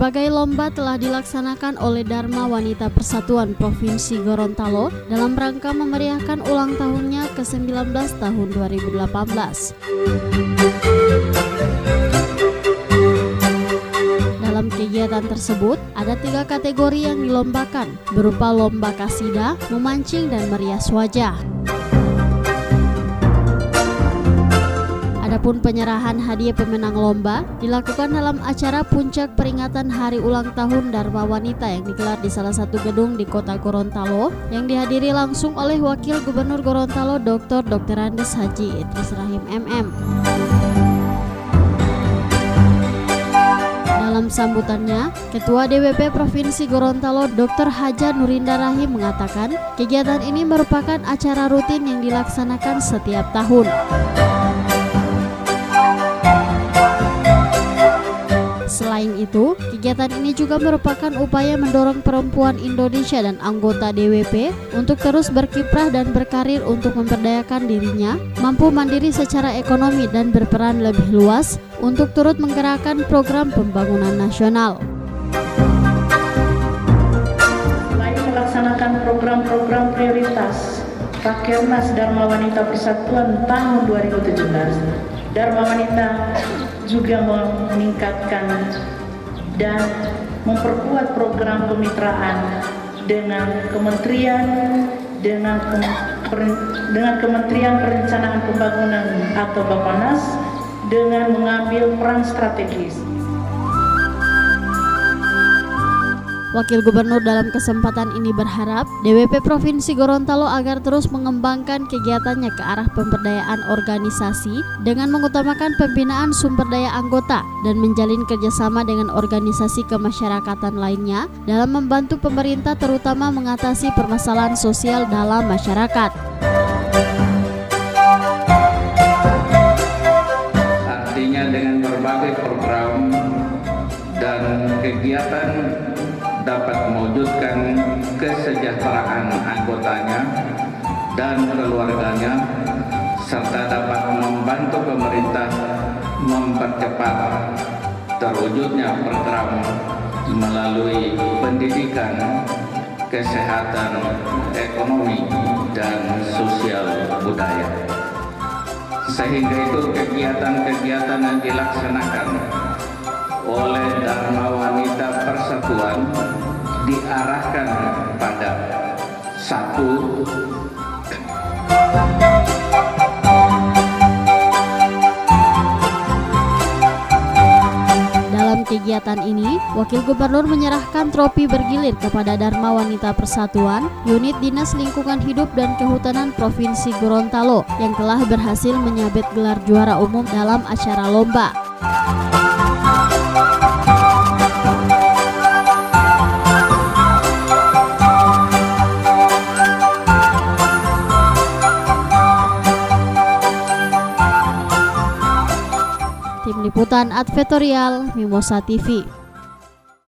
Berbagai lomba telah dilaksanakan oleh Dharma Wanita Persatuan Provinsi Gorontalo dalam rangka memeriahkan ulang tahunnya ke-19 tahun 2018. Dalam kegiatan tersebut, ada 3 kategori yang dilombakan, berupa lomba kasidah, memancing, dan merias wajah. Adapun penyerahan hadiah pemenang lomba dilakukan dalam acara puncak peringatan Hari Ulang Tahun Dharma Wanita yang digelar di salah satu gedung di Kota Gorontalo yang dihadiri langsung oleh Wakil Gubernur Gorontalo Dr. Andes Haji Idris Rahim MM. Dalam sambutannya, Ketua DWP Provinsi Gorontalo Dr. Haja Nurinda Rahim mengatakan kegiatan ini merupakan acara rutin yang dilaksanakan setiap tahun. Selain itu, kegiatan ini juga merupakan upaya mendorong perempuan Indonesia dan anggota DWP untuk terus berkiprah dan berkarir untuk memberdayakan dirinya, mampu mandiri secara ekonomi dan berperan lebih luas untuk turut menggerakkan program pembangunan nasional. Selain melaksanakan program-program prioritas Rakernas Dharma Wanita Persatuan tahun 2017, Dharma Wanita juga meningkatkan dan memperkuat program kemitraan dengan Kementerian Perencanaan Pembangunan atau Bappenas dengan mengambil peran strategis. Wakil Gubernur dalam kesempatan ini berharap DWP Provinsi Gorontalo agar terus mengembangkan kegiatannya ke arah pemberdayaan organisasi dengan mengutamakan pembinaan sumber daya anggota dan menjalin kerjasama dengan organisasi kemasyarakatan lainnya dalam membantu pemerintah terutama mengatasi permasalahan sosial dalam masyarakat. Artinya dengan berbagai program dan kegiatan dapat mewujudkan kesejahteraan anggotanya dan keluarganya serta dapat membantu pemerintah mempercepat terwujudnya program melalui pendidikan, kesehatan, ekonomi, dan sosial budaya. Sehingga itu kegiatan-kegiatan yang dilaksanakan oleh Dharma Wanita Persatuan diarahkan pada satu, dalam kegiatan ini, Wakil Gubernur menyerahkan trofi bergilir kepada Dharma Wanita Persatuan, Unit Dinas Lingkungan Hidup dan Kehutanan Provinsi Gorontalo yang telah berhasil menyabet gelar juara umum dalam acara lomba. Tim Liputan Advertorial Mimosa TV.